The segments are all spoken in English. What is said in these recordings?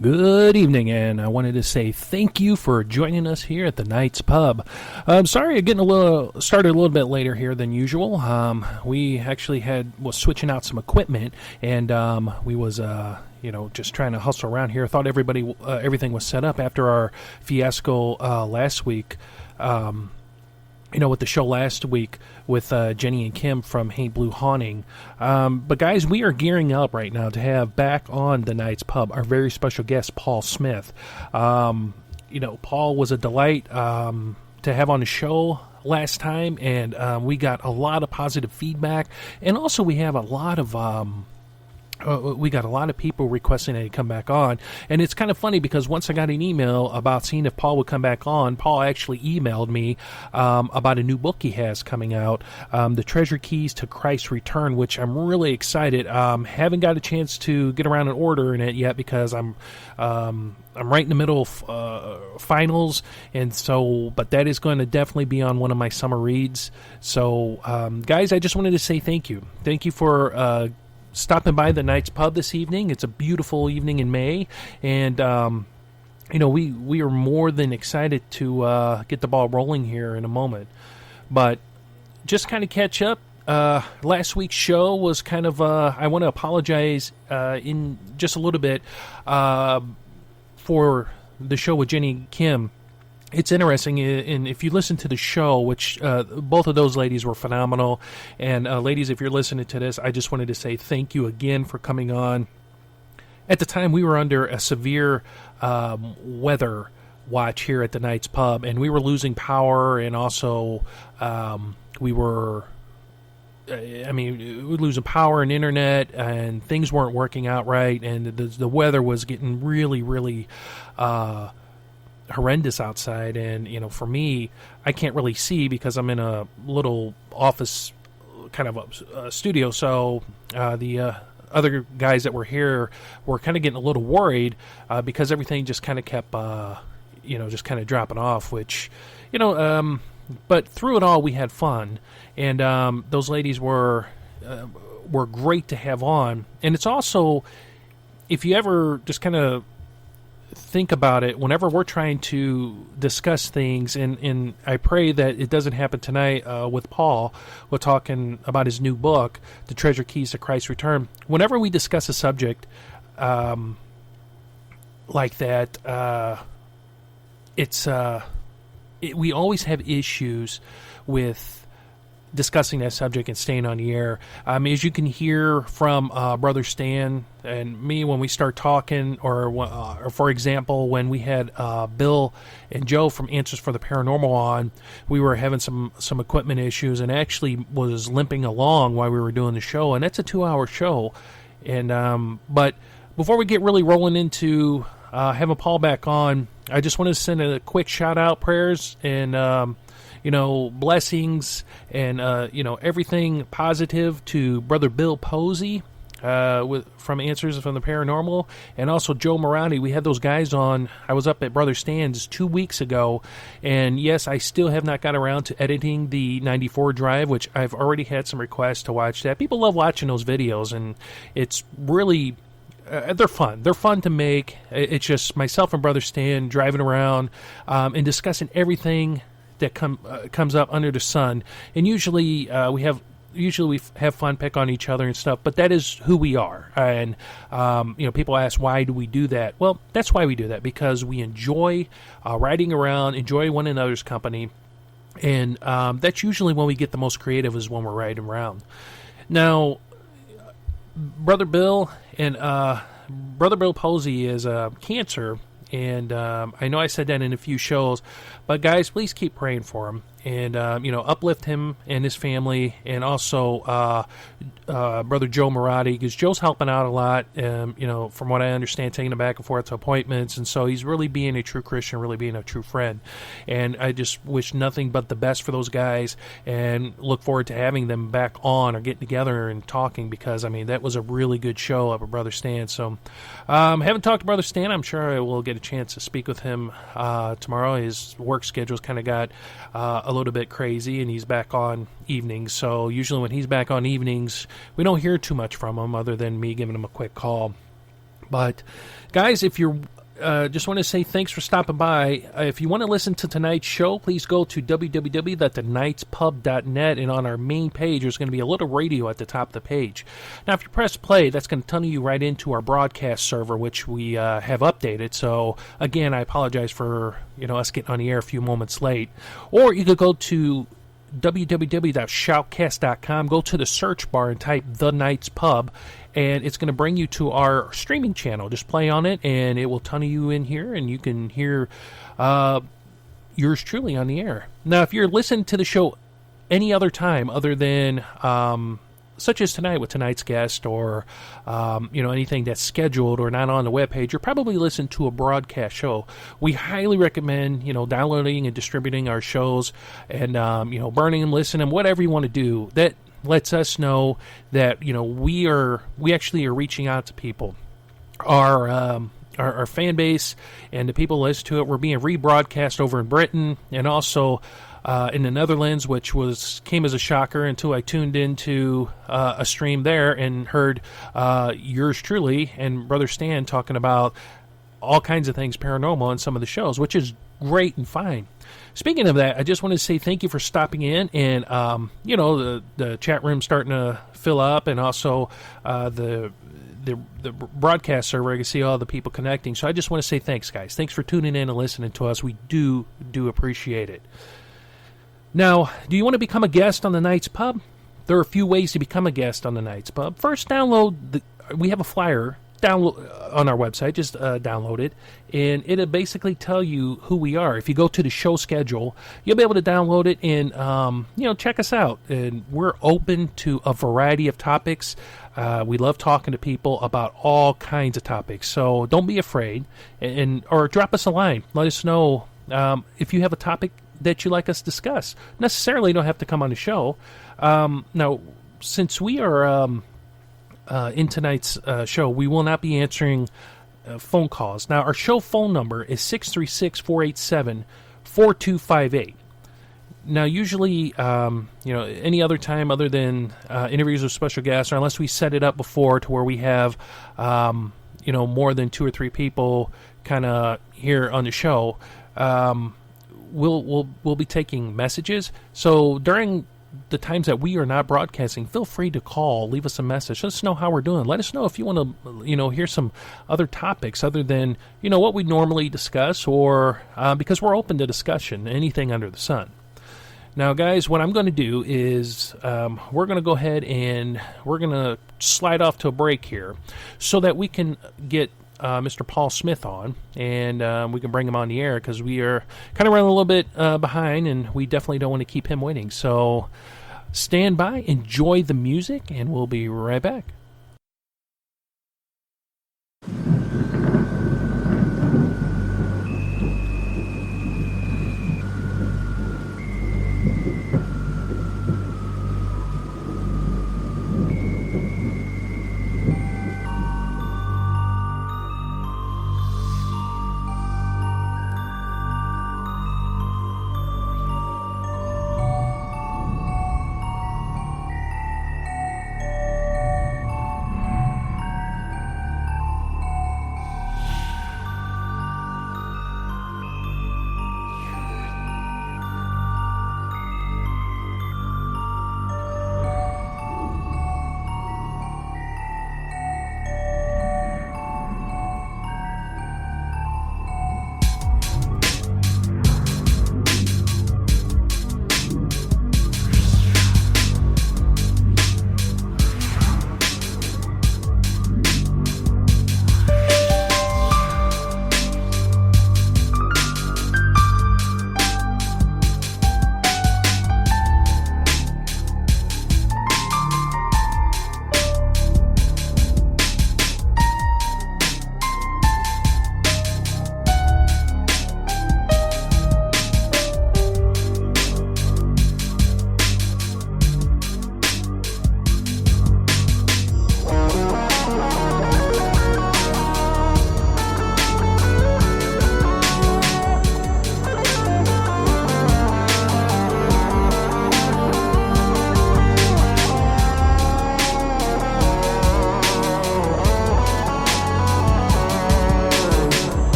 Good evening, and I wanted to say thank you for joining us here at the Night's Pub. I'm sorry I'm getting started a little bit later here than usual. We actually was switching out some equipment, and we was just trying to hustle around here. Thought everything was set up after our fiasco last week. With the show last week with Jenny and Kim from Haint Blue Haunting. But guys, we are gearing up right now to have back on the Night's Pub our very special guest, Paul Smith. Paul was a delight to have on the show last time, and we got a lot of positive feedback, and also we have a lot of we got a lot of people requesting that he come back on, and it's kind of funny because once I got an email about seeing if Paul would come back on, Paul actually emailed me about a new book he has coming out, The Treasure Keys to Christ's Return, which I'm really excited. Haven't got a chance to get around and ordering it yet because I'm right in the middle of finals, but that is going to definitely be on one of my summer reads. So, guys, I just wanted to say thank you. Thank you for stopping by the Knight's Pub this evening. It's a beautiful evening in May, and we are more than excited to get the ball rolling here in a moment. But just kind of catch up. Last week's show was kind of, I want to apologize in just a little bit for the show with Jenny Kim. It's interesting, and if you listen to the show, which both of those ladies were phenomenal, and ladies, if you're listening to this, I just wanted to say thank you again for coming on. At the time, we were under a severe weather watch here at the Knight's Pub, and we were losing power, and also we were losing power and internet, and things weren't working out right, and the weather was getting really, really horrendous outside. And for me, I can't really see because I'm in a little office kind of a studio, so the other guys that were here were kind of getting a little worried because everything just kind of kept just kind of dropping off, which but through it all we had fun, and those ladies were great to have on. And it's also, if you ever just kind of think about it, whenever we're trying to discuss things, and I pray that it doesn't happen tonight with Paul, we're talking about his new book, The Treasure Keys to Christ's Return. Whenever we discuss a subject like that, we always have issues with discussing that subject and staying on the air. As you can hear from Brother Stan and me when we start talking, or for example, when we had Bill and Joe from Answers for the Paranormal on, we were having some equipment issues and actually was limping along while we were doing the show, and that's a 2-hour show. And but before we get really rolling into having Paul back on, I just want to send a quick shout out, prayers, and blessings, and everything positive to Brother Bill Posey from Answers from the Paranormal, and also Joe Morati. We had those guys on. I was up at Brother Stan's 2 weeks ago, and yes, I still have not got around to editing the 94 drive, which I've already had some requests to watch that. People love watching those videos, and it's really they're fun. They're fun to make. It's just myself and Brother Stan driving around and discussing everything that comes up under the sun. And usually we have fun, pick on each other and stuff, but that is who we are. And people ask, why do we do that? Well, that's why we do that, because we enjoy riding around, enjoy one another's company, and that's usually when we get the most creative, is when we're riding around. Now, Brother Bill Posey is cancer, and I know I said that in a few shows, but guys, please keep praying for him, and uplift him and his family, and also Brother Joe Morati, because Joe's helping out a lot, from what I understand, taking him back and forth to appointments, and so he's really being a true Christian, really being a true friend, and I just wish nothing but the best for those guys, and look forward to having them back on or getting together and talking, because that was a really good show up at Brother Stan. So haven't talked to Brother Stan. I'm sure I will get a chance to speak with him tomorrow. His work schedule's kind of got a little bit crazy, and he's back on evenings, so usually when he's back on evenings, we don't hear too much from him other than me giving him a quick call. But guys, if you're just want to say thanks for stopping by. If you want to listen to tonight's show, please go to www.thenightspub.net, and on our main page there's going to be a little radio at the top of the page. Now, if you press play, that's going to tunnel you right into our broadcast server, which we have updated. So again, I apologize for us getting on the air a few moments late. Or you could go to www.shoutcast.com, go to the search bar and type The Knight's Pub, and it's going to bring you to our streaming channel. Just play on it, and it will tunnel you in here, and you can hear yours truly on the air. Now, if you're listening to the show any other time other than such as tonight with tonight's guest, or anything that's scheduled or not on the webpage, you're probably listening to a broadcast show. We highly recommend downloading and distributing our shows, and burning them, listening, whatever you want to do. That lets us know that we actually are reaching out to people. Our fan base and the people who listen to it, we're being rebroadcast over in Britain, and also in the Netherlands, which came as a shocker until I tuned into a stream there and heard yours truly and Brother Stan talking about all kinds of things paranormal on some of the shows, which is great and fine. Speaking of that, I just want to say thank you for stopping in, and the chat room starting to fill up, and also the broadcast server. I can see all the people connecting, so I just want to say thanks, guys. Thanks for tuning in and listening to us. We do appreciate it. Now, do you want to become a guest on the Night's Pub? There are a few ways to become a guest on the Night's Pub. First, we have a flyer on our website. Just download it, and it'll basically tell you who we are. If you go to the show schedule, you'll be able to download it and check us out. And we're open to a variety of topics. We love talking to people about all kinds of topics, so don't be afraid, or drop us a line. Let us know if you have a topic that you'd like us to discuss. Necessarily don't have to come on the show. Now, since we are in tonight's show, we will not be answering phone calls. Now, our show phone number is 636-487-4258. Now, usually, any other time other than interviews with special guests, or unless we set it up before to where we have, more than 2 or 3 people kind of here on the show, we'll be taking messages. So during the times that we are not broadcasting, feel free to call, leave us a message. Let us know how we're doing. Let us know if you want to, hear some other topics other than, what we normally discuss, or because we're open to discussion, anything under the sun. Now, guys, what I'm going to do is we're going to go ahead and we're going to slide off to a break here so that we can get Mr. Paul Smith on, and we can bring him on the air, because we are kind of running a little bit behind, and we definitely don't want to keep him waiting. So stand by, enjoy the music, and we'll be right back.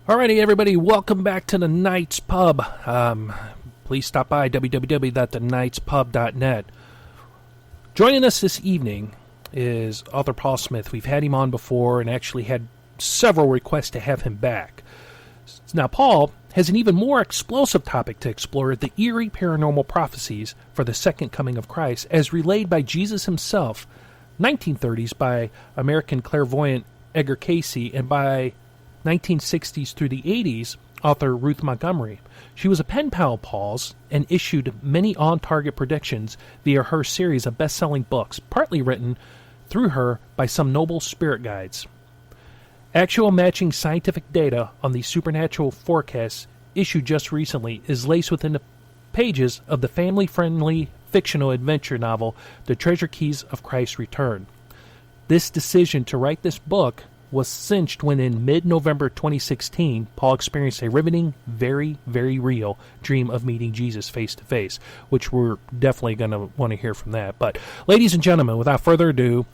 Alrighty, everybody, welcome back to the Night's Pub. Please stop by www.thenightspub.net. Joining us this evening is author Paul Smith. We've had him on before and actually had several requests to have him back. Now, Paul has an even more explosive topic to explore, the eerie paranormal prophecies for the second coming of Christ, as relayed by Jesus himself, 1930s by American clairvoyant Edgar Cayce, and by 1960s through the 80s, author Ruth Montgomery. She was a pen pal of Paul's and issued many on-target predictions via her series of best-selling books, partly written through her by some noble spirit guides. Actual matching scientific data on these supernatural forecasts issued just recently is laced within the pages of the family-friendly fictional adventure novel, The Treasure Keys of Christ's Return. This decision to write this book was cinched when in mid-November 2016, Paul experienced a riveting, very, very real dream of meeting Jesus face-to-face, which we're definitely going to want to hear from that. But, ladies and gentlemen, without further ado,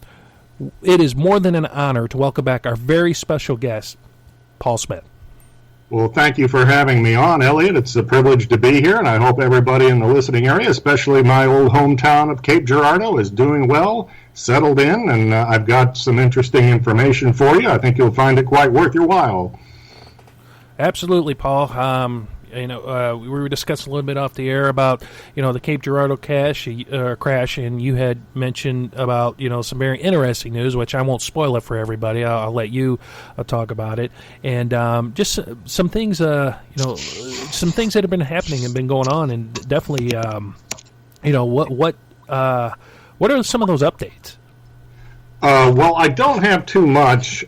it is more than an honor to welcome back our very special guest, Paul Smith. Well, thank you for having me on, Elliot. It's a privilege to be here, and I hope everybody in the listening area, especially my old hometown of Cape Girardeau, is doing well, settled in, and I've got some interesting information for you. I think you'll find it quite worth your while. Absolutely, Paul. We were discussing a little bit off the air about, the Cape Girardeau crash, and you had mentioned about, some very interesting news, which I won't spoil it for everybody. I'll let you talk about it, and just some things, some things that have been happening and been going on, and definitely, what are some of those updates? Well, I don't have too much.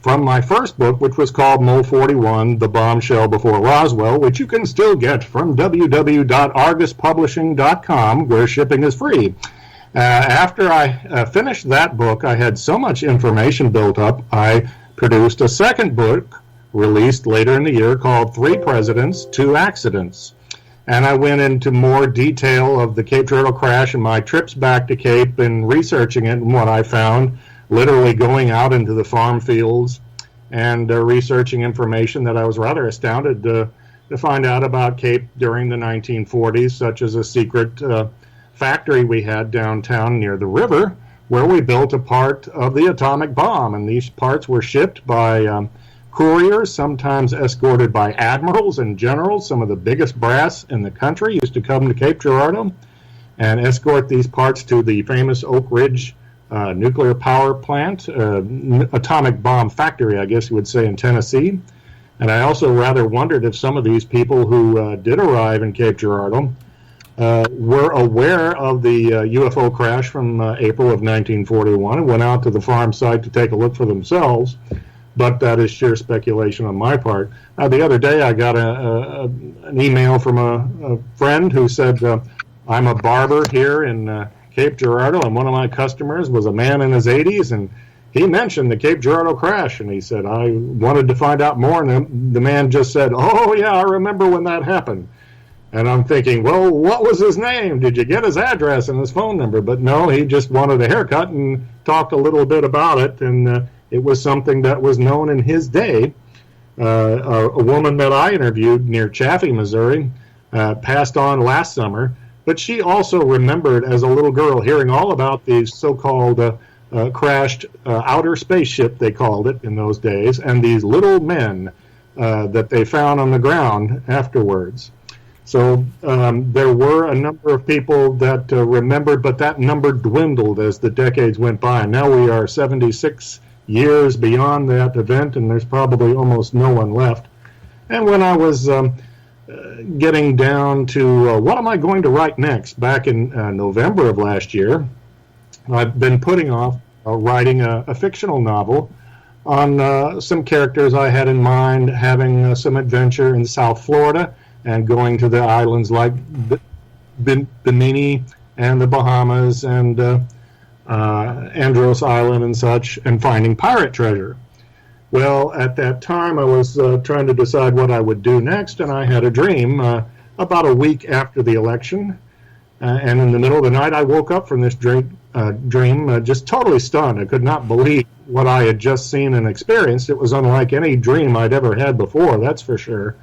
From my first book, which was called Mole 41, The Bombshell Before Roswell, which you can still get from www.arguspublishing.com, where shipping is free. After I finished that book, I had so much information built up, I produced a second book, released later in the year, called Three Presidents, Two Accidents. And I went into more detail of the Cape Girardeau crash and my trips back to Cape and researching it and what I found, literally going out into the farm fields and researching information that I was rather astounded to find out about Cape during the 1940s, such as a secret factory we had downtown near the river where we built a part of the atomic bomb. And these parts were shipped by couriers, sometimes escorted by admirals and generals. Some of the biggest brass in the country used to come to Cape Girardeau and escort these parts to the famous Oak Ridge nuclear power plant, atomic bomb factory, I guess you would say, in Tennessee. And I also rather wondered if some of these people who did arrive in Cape Girardeau were aware of the UFO crash from April of 1941 and went out to the farm site to take a look for themselves. But that is sheer speculation on my part. The other day I got an email from a friend who said, I'm a barber here in Cape Girardeau, and one of my customers was a man in his 80s, and he mentioned the Cape Girardeau crash, and he said, I wanted to find out more, and the man just said, oh, yeah, I remember when that happened. And I'm thinking, well, what was his name? Did you get his address and his phone number? But no, he just wanted a haircut and talked a little bit about it, and it was something that was known in his day. A woman that I interviewed near Chaffee, Missouri, passed on last summer, but she also remembered as a little girl hearing all about these so-called crashed outer spaceship, they called it in those days, and these little men that they found on the ground afterwards. So there were a number of people that remembered, but that number dwindled as the decades went by. Now we are 76 years beyond that event, and there's probably almost no one left. And when I was getting down to what am I going to write next, back in November of last year, I've been putting off writing a fictional novel on some characters I had in mind, having some adventure in South Florida and going to the islands like Bimini and the Bahamas and Andros Island and such, and finding pirate treasure. Well, at that time, I was trying to decide what I would do next, and I had a dream about a week after the election. And in the middle of the night, I woke up from this dream dream just totally stunned. I could not believe what I had just seen and experienced. It was unlike any dream I'd ever had before, that's for sure.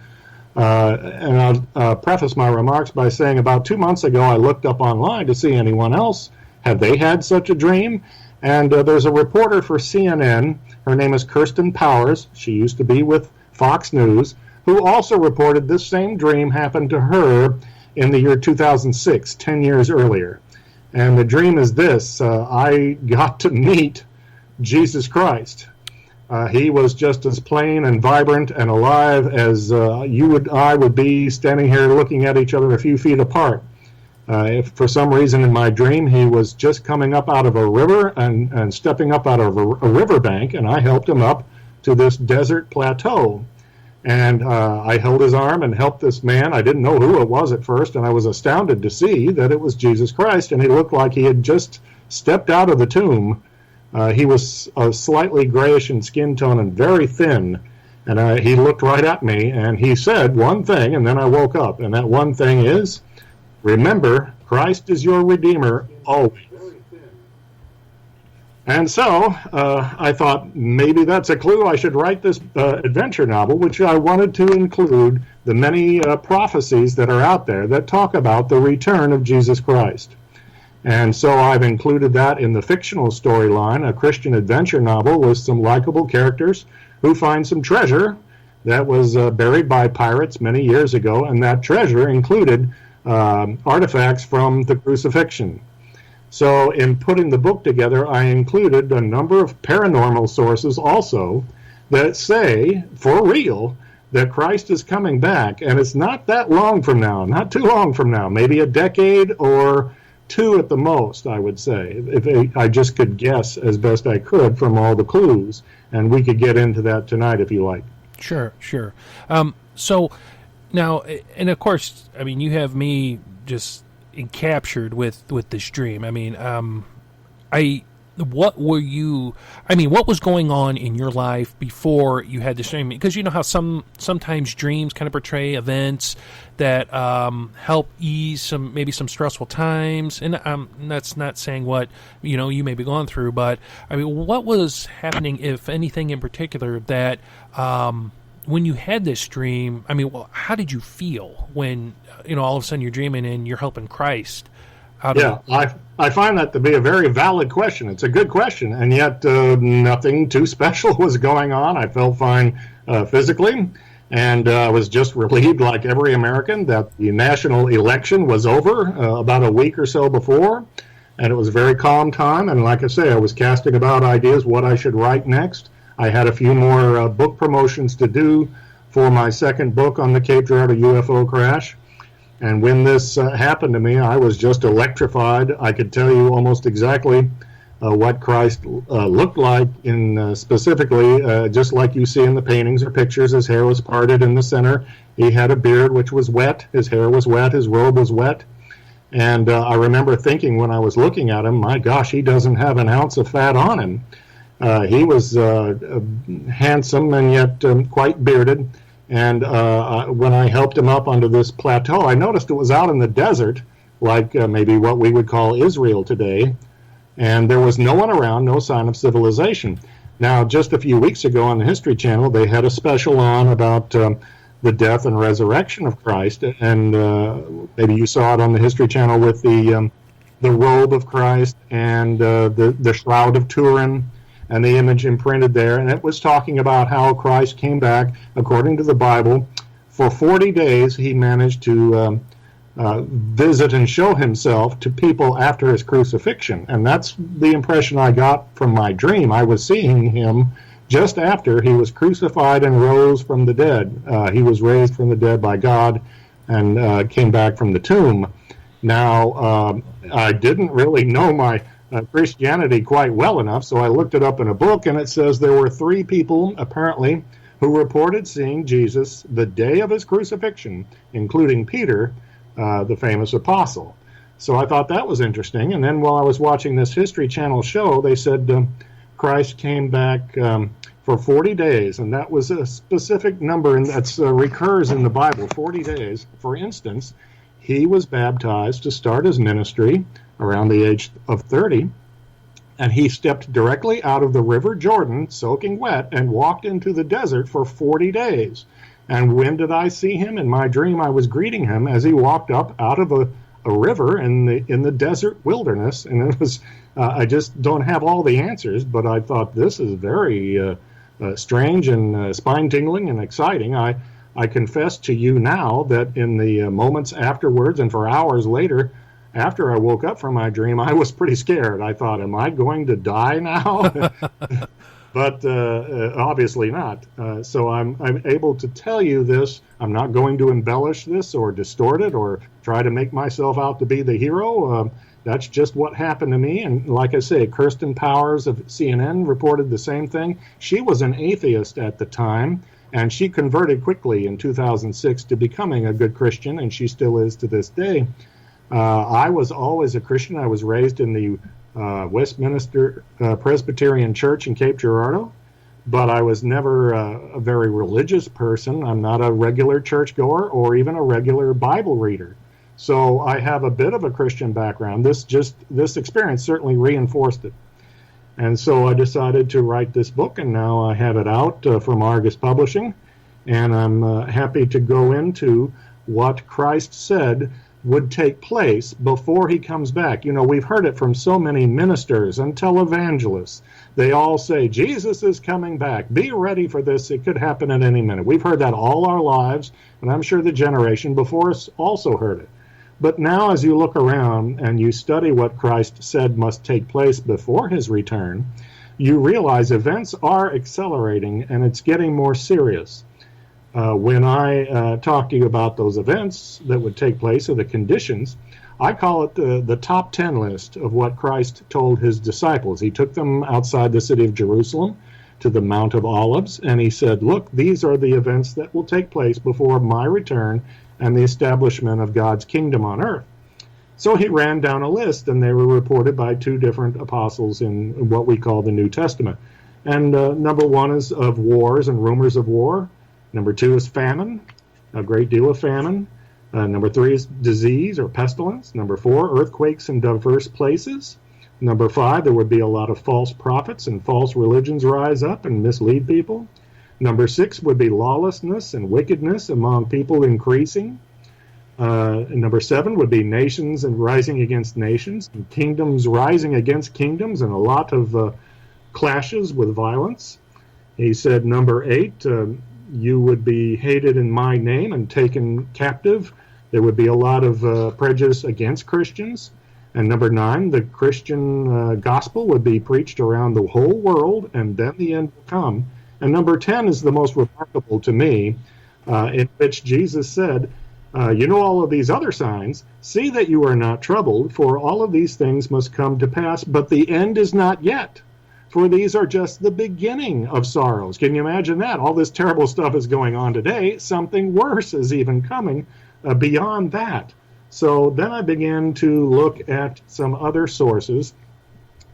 And I'll preface my remarks by saying about 2 months ago I looked up online to see anyone else. Had they had such a dream? And there's a reporter for CNN. Her name is Kirsten Powers. She used to be with Fox News, who also reported this same dream happened to her in the year 2006, 10 years earlier. And the dream is this: I got to meet Jesus Christ. He was just as plain and vibrant and alive as I would be standing here looking at each other a few feet apart. If for some reason in my dream he was just coming up out of a river and stepping up out of a riverbank, and I helped him up to this desert plateau. And I held his arm and helped this man. I didn't know who it was at first, and I was astounded to see that it was Jesus Christ, and he looked like he had just stepped out of the tomb. He was slightly grayish in skin tone and very thin, and he looked right at me, and he said one thing, and then I woke up, and that one thing is, remember, Christ is your Redeemer always. And so I thought maybe that's a clue. I should write this adventure novel, which I wanted to include the many prophecies that are out there that talk about the return of Jesus Christ. And so I've included that in the fictional storyline, a Christian adventure novel with some likable characters who find some treasure that was buried by pirates many years ago, and that treasure included artifacts from the crucifixion. So in putting the book together, I included a number of paranormal sources also that say, for real, that Christ is coming back, and it's not that long from now, not too long from now, maybe a decade or two at the most, I would say, if I just could guess as best I could from all the clues, and we could get into that tonight if you like. Sure. So now, and of course, I mean, you have me just captured with this dream. I mean, what was going on in your life before you had this dream? Because you know how sometimes dreams kind of portray events that help ease some stressful times, and that's not saying what you may be going through, but I mean, what was happening, if anything in particular, that when you had this dream? I mean, how did you feel when all of a sudden you're dreaming and you're helping Christ? I find that to be a very valid question. It's a good question, and yet nothing too special was going on. I felt fine physically, and was just relieved, like every American, that the national election was over about a week or so before, and it was a very calm time. And like I say, I was casting about ideas what I should write next. I had a few more book promotions to do for my second book on the Cape Girardeau UFO crash. And when this happened to me, I was just electrified. I could tell you almost exactly what Christ looked like, specifically, just like you see in the paintings or pictures. His hair was parted in the center. He had a beard which was wet. His hair was wet. His robe was wet. And I remember thinking when I was looking at him, my gosh, he doesn't have an ounce of fat on him. He was handsome and yet quite bearded. And when I helped him up onto this plateau, I noticed it was out in the desert, like maybe what we would call Israel today. And there was no one around, no sign of civilization. Now, just a few weeks ago on the History Channel, they had a special on about the death and resurrection of Christ. And maybe you saw it on the History Channel with the robe of Christ and the shroud of Turin, and the image imprinted there, and it was talking about how Christ came back, according to the Bible. For 40 days, he managed to visit and show himself to people after his crucifixion, and that's the impression I got from my dream. I was seeing him just after he was crucified and rose from the dead. He was raised from the dead by God and came back from the tomb. Now, I didn't really know my Christianity quite well enough, so I looked it up in a book, and it says there were 3 people, apparently, who reported seeing Jesus the day of his crucifixion, including Peter, the famous apostle. So I thought that was interesting, and then while I was watching this History Channel show, they said Christ came back for 40 days, and that was a specific number, and that recurs in the Bible, 40 days. For instance, he was baptized to start his ministry around the age of 30, And he stepped directly out of the River Jordan, soaking wet, and walked into the desert for 40 days. And when did I see him? In my dream, I was greeting him as he walked up out of a river in the desert wilderness. And it was, I just don't have all the answers, but I thought this is very strange and spine-tingling and exciting. I confess to you now that in the moments afterwards and for hours later, after I woke up from my dream, I was pretty scared. I thought, am I going to die now? But obviously not. So I'm able to tell you this. I'm not going to embellish this or distort it or try to make myself out to be the hero. That's just what happened to me. And like I say, Kirsten Powers of CNN reported the same thing. She was an atheist at the time, and she converted quickly in 2006 to becoming a good Christian, and she still is to this day. I was always a Christian. I was raised in the Westminster Presbyterian Church in Cape Girardeau, but I was never a very religious person. I'm not a regular churchgoer or even a regular Bible reader. So I have a bit of a Christian background. This experience certainly reinforced it. And so I decided to write this book, and now I have it out from Argus Publishing, and I'm happy to go into what Christ said would take place before he comes back. You know, we've heard it from so many ministers and televangelists. They all say, Jesus is coming back. Be ready for this. It could happen at any minute. We've heard that all our lives, and I'm sure the generation before us also heard it. But now as you look around and you study what Christ said must take place before his return, you realize events are accelerating and it's getting more serious. When I talk to you about those events that would take place, or the conditions, I call it the top 10 list of what Christ told his disciples. He took them outside the city of Jerusalem to the Mount of Olives, and he said, look, these are the events that will take place before my return and the establishment of God's kingdom on earth. So he ran down a list, and they were reported by two different apostles in what we call the New Testament. And number one is of wars and rumors of war. Number two is famine, a great deal of famine. Number three is disease or pestilence. Number four, earthquakes in diverse places. Number five, there would be a lot of false prophets and false religions rise up and mislead people. Number six would be lawlessness and wickedness among people increasing. Number seven would be nations and rising against nations, and kingdoms rising against kingdoms, and a lot of clashes with violence. He said number eight, you would be hated in my name and taken captive. There would be a lot of prejudice against Christians. And number nine, the Christian gospel would be preached around the whole world, and then the end will come. And number 10 is the most remarkable to me, in which Jesus said, you know all of these other signs, see that you are not troubled, for all of these things must come to pass, but the end is not yet. For these are just the beginning of sorrows. Can you imagine that? All this terrible stuff is going on today. Something worse is even coming beyond that. So then I began to look at some other sources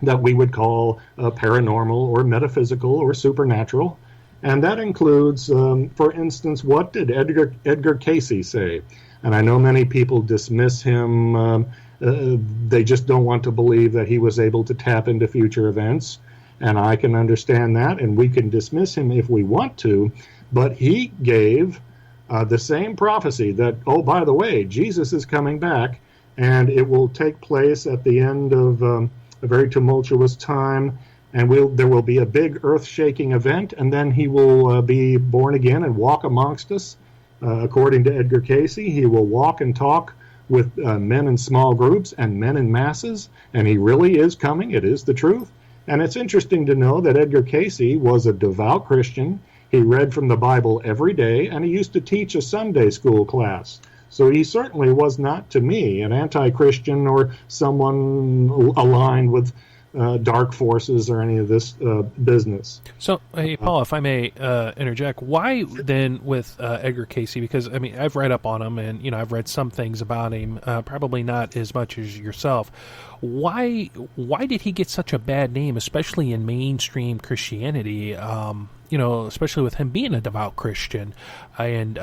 that we would call paranormal or metaphysical or supernatural. And that includes, for instance, what did Edgar Cayce say? And I know many people dismiss him. They just don't want to believe that he was able to tap into future events. And I can understand that, and we can dismiss him if we want to. But he gave the same prophecy that, oh, by the way, Jesus is coming back, and it will take place at the end of a very tumultuous time, and there will be a big earth-shaking event, and then he will be born again and walk amongst us. According to Edgar Cayce, he will walk and talk with men in small groups and men in masses, and he really is coming. It is the truth. And it's interesting to know that Edgar Cayce was a devout Christian. He read from the Bible every day, and he used to teach a Sunday school class. So he certainly was not, to me, an anti-Christian or someone aligned with dark forces or any of this business. So, hey, Paul, if I may interject, why then with Edgar Cayce? Because, I mean, I've read up on him, and, you know, I've read some things about him, probably not as much as yourself. Why did he get such a bad name, especially in mainstream Christianity? especially with him being a devout Christian and,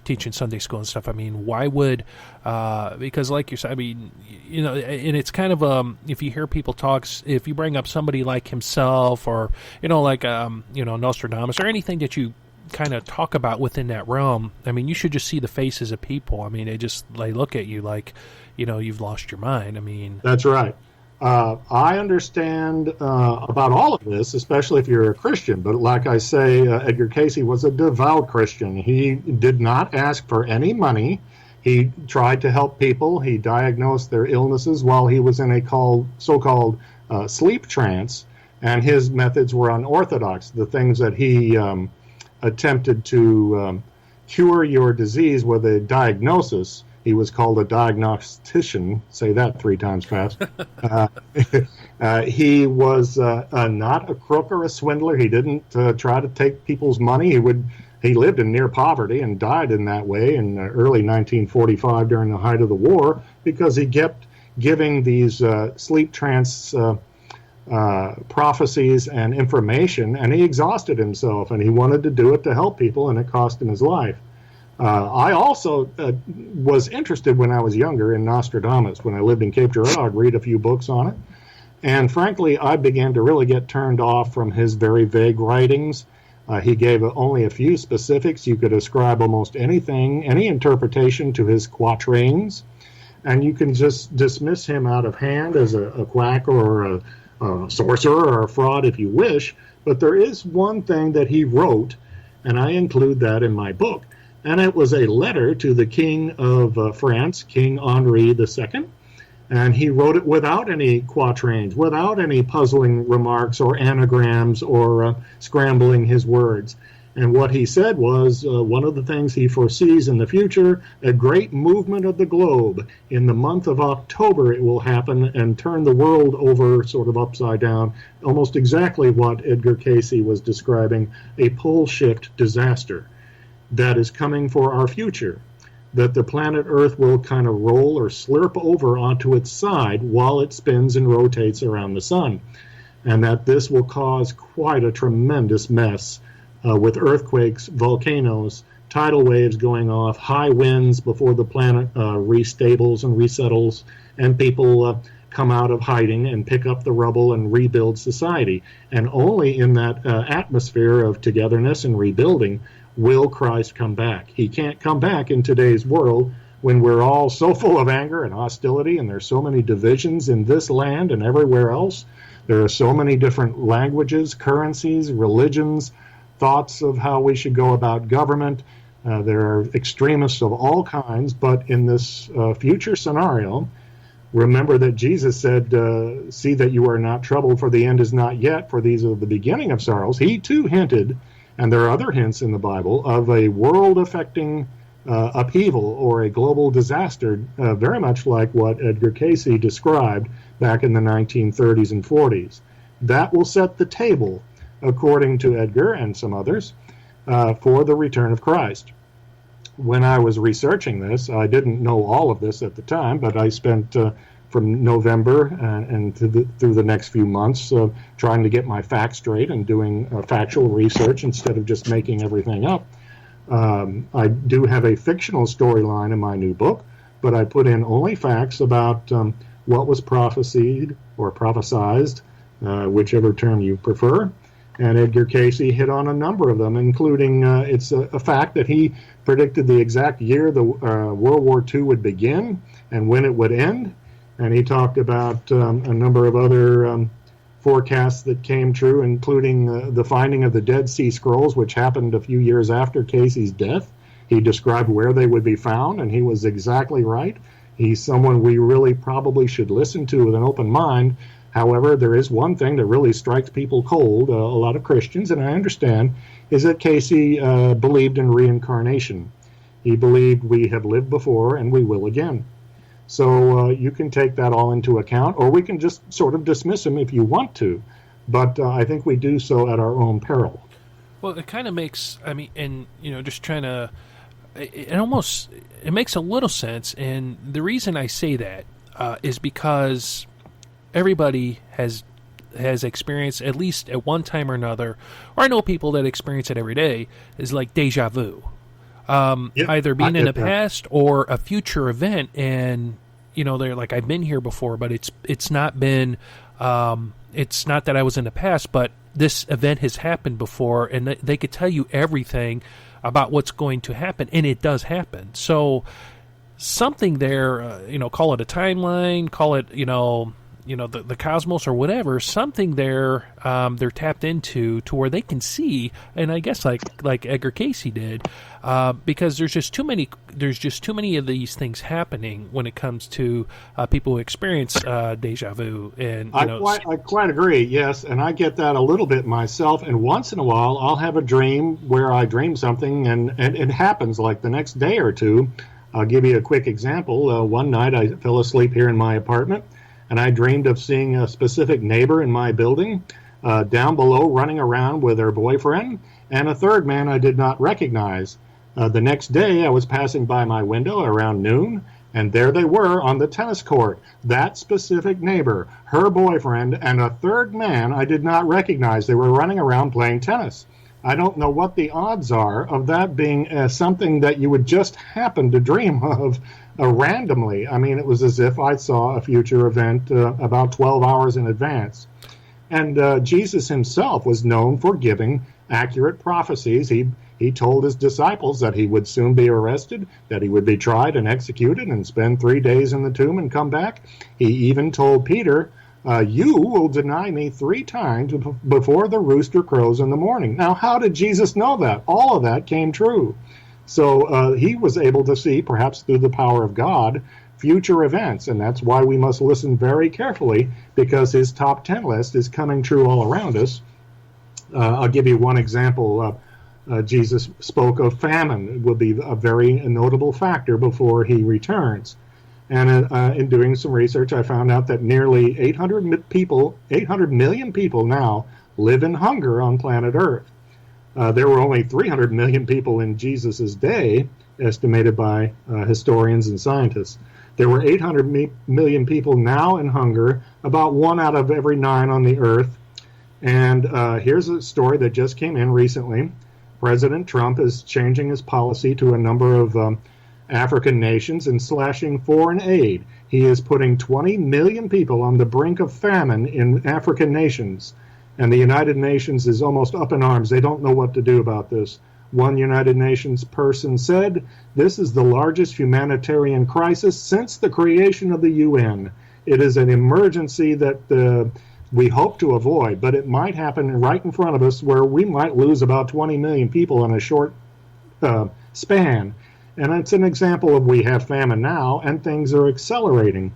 teaching Sunday school and stuff. I mean, why would, because like you said, I mean, and it's kind of, if you hear people talk, if you bring up somebody like himself or, like, Nostradamus or anything that you kind of talk about within that realm, I mean, you should just see the faces of people. I mean, they look at you like, you've lost your mind. I mean, that's right. I understand about all of this, especially if you're a Christian. But like I say, Edgar Cayce was a devout Christian. He did not ask for any money. He tried to help people. He diagnosed their illnesses while he was in a so-called sleep trance. And his methods were unorthodox. The things that he attempted to cure your disease with a diagnosis. He was called a diagnostician. Say that 3 times fast. He was not a crook or a swindler. He didn't try to take people's money. He lived in near poverty and died in that way in early 1945 during the height of the war because he kept giving these sleep trance prophecies and information, and he exhausted himself, and he wanted to do it to help people, and it cost him his life. I also was interested when I was younger in Nostradamus. When I lived in Cape Girardeau, I'd read a few books on it. And frankly, I began to really get turned off from his very vague writings. He gave only a few specifics. You could ascribe almost anything, any interpretation to his quatrains. And you can just dismiss him out of hand as a quack or a sorcerer or a fraud if you wish. But there is one thing that he wrote, and I include that in my book. And it was a letter to the King of France, King Henri II. And he wrote it without any quatrains, without any puzzling remarks or anagrams or scrambling his words. And what he said was one of the things he foresees in the future, a great movement of the globe. In the month of October, it will happen and turn the world over sort of upside down, almost exactly what Edgar Cayce was describing, a pole shift disaster that is coming for our future, that the planet Earth will kind of roll or slurp over onto its side while it spins and rotates around the sun, and that this will cause quite a tremendous mess with earthquakes, volcanoes, tidal waves going off, high winds before the planet restables and resettles, and people come out of hiding and pick up the rubble and rebuild society. And only in that atmosphere of togetherness and rebuilding will Christ come back. He can't come back in today's world when we're all so full of anger and hostility, and there's so many divisions in this land and everywhere else. There are so many different languages, currencies, religions, thoughts of how we should go about government. There are extremists of all kinds, but in this future scenario, remember that Jesus said, see that you are not troubled, for the end is not yet, for these are the beginning of sorrows. He too hinted, and there are other hints in the Bible, of a world-affecting upheaval or a global disaster, very much like what Edgar Cayce described back in the 1930s and 40s. That will set the table, according to Edgar and some others, for the return of Christ. When I was researching this, I didn't know all of this at the time, but I spent from November and through the next few months trying to get my facts straight and doing factual research instead of just making everything up. I do have a fictional storyline in my new book, but I put in only facts about what was prophesied or prophesized, whichever term you prefer. And Edgar Cayce hit on a number of them, including it's a fact that he predicted the exact year the World War II would begin and when it would end. And he talked about a number of other forecasts that came true, including the finding of the Dead Sea Scrolls, which happened a few years after Cayce's death. He described where they would be found, and he was exactly right. He's someone we really probably should listen to with an open mind. However, there is one thing that really strikes people cold, a lot of Christians, and I understand, is that Cayce believed in reincarnation. He believed we have lived before and we will again. So you can take that all into account, or we can just sort of dismiss him if you want to. But I think we do so at our own peril. Well, it kind of makes, just trying to, it makes a little sense. And the reason I say that is because everybody has has experienced at least at one time or another, or I know people that experience it every day, is like deja vu. Either being in the past or a future event, and they're like, I've been here before, but it's not been, it's not that I was in the past, but this event has happened before, and they could tell you everything about what's going to happen, and it does happen. So something there, call it a timeline, call it, the cosmos or whatever, something there they're tapped into to where they can see, and I guess like Edgar Cayce did, because there's just too many of these things happening when it comes to people who experience deja vu. And I quite agree, yes, and I get that a little bit myself, and once in a while I'll have a dream where I dream something and it happens like the next day or two. I'll give you a quick example. One night I fell asleep here in my apartment, and I dreamed of seeing a specific neighbor in my building down below running around with her boyfriend and a third man I did not recognize. The next day I was passing by my window around noon, and there they were on the tennis court. That specific neighbor, her boyfriend, and a third man I did not recognize. They were running around playing tennis. I don't know what the odds are of that being something that you would just happen to dream of randomly. I mean, it was as if I saw a future event about 12 hours in advance. And Jesus himself was known for giving accurate prophecies. He told his disciples that he would soon be arrested, that he would be tried and executed and spend 3 days in the tomb and come back. He even told Peter, you will deny me 3 times before the rooster crows in the morning. Now, how did Jesus know that? All of that came true. So he was able to see, perhaps through the power of God, future events. And that's why we must listen very carefully, because his top 10 list is coming true all around us. I'll give you one example. Jesus spoke of famine. It will be a very notable factor before he returns. And in doing some research, I found out that nearly 800 million people now live in hunger on planet Earth. There were only 300 million people in Jesus' day, estimated by historians and scientists. There were 800 million people now in hunger, about 1 out of every 9 on the Earth. And here's a story that just came in recently. President Trump is changing his policy to a number of African nations and slashing foreign aid. He is putting 20 million people on the brink of famine in African nations. And the United Nations is almost up in arms. They don't know what to do about this. One United Nations person said, "This is the largest humanitarian crisis since the creation of the UN. It is an emergency that we hope to avoid, but it might happen right in front of us, where we might lose about 20 million people in a short span." And it's an example of, we have famine now and things are accelerating.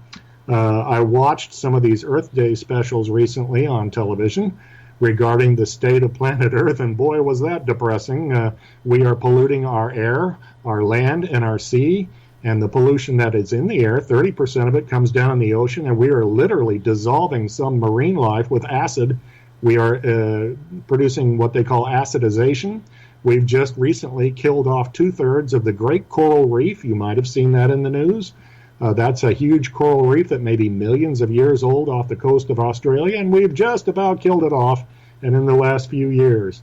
I watched some of these Earth Day specials recently on television regarding the state of planet Earth, and boy, was that depressing. We are polluting our air, our land, and our sea, and the pollution that is in the air, 30% of it comes down in the ocean, and we are literally dissolving some marine life with acid. We are producing what they call acidization. We've just recently killed off 2/3 of the Great Coral Reef. You might have seen that in the news. That's a huge coral reef that may be millions of years old off the coast of Australia, and we've just about killed it off, and in the last few years.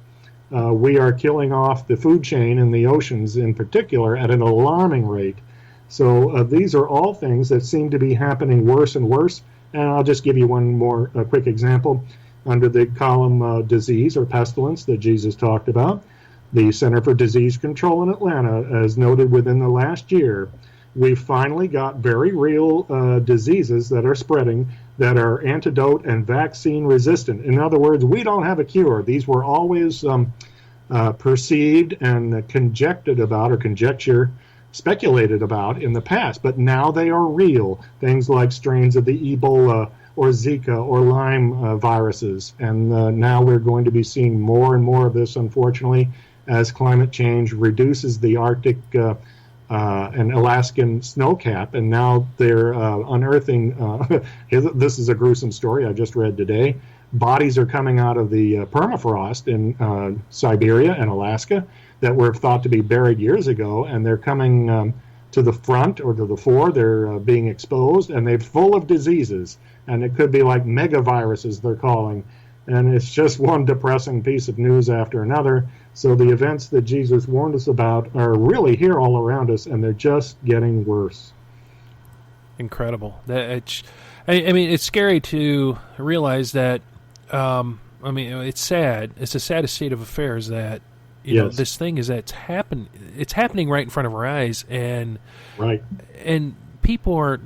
We are killing off the food chain in the oceans in particular at an alarming rate. So these are all things that seem to be happening worse and worse. And I'll just give you one more quick example. Under the column disease or pestilence that Jesus talked about, the Center for Disease Control in Atlanta has noted within the last year, we finally got very real diseases that are spreading that are antidote and vaccine resistant. In other words, we don't have a cure. These were always perceived and speculated about in the past, but now they are real. Things like strains of the Ebola or Zika or Lyme viruses. And now we're going to be seeing more and more of this, unfortunately, as climate change reduces the Arctic and Alaskan snowcap, and now they're unearthing, this is a gruesome story I just read today, bodies are coming out of the permafrost in Siberia and Alaska that were thought to be buried years ago, and they're coming to the front or to the fore. They're being exposed, and they're full of diseases. And it could be like megaviruses, they're calling. And it's just one depressing piece of news after another. So the events that Jesus warned us about are really here all around us, and they're just getting worse. Incredible. I mean, it's scary to realize that. I mean, it's sad. It's the saddest state of affairs that you know this thing is that it's happening right in front of our eyes, and people are.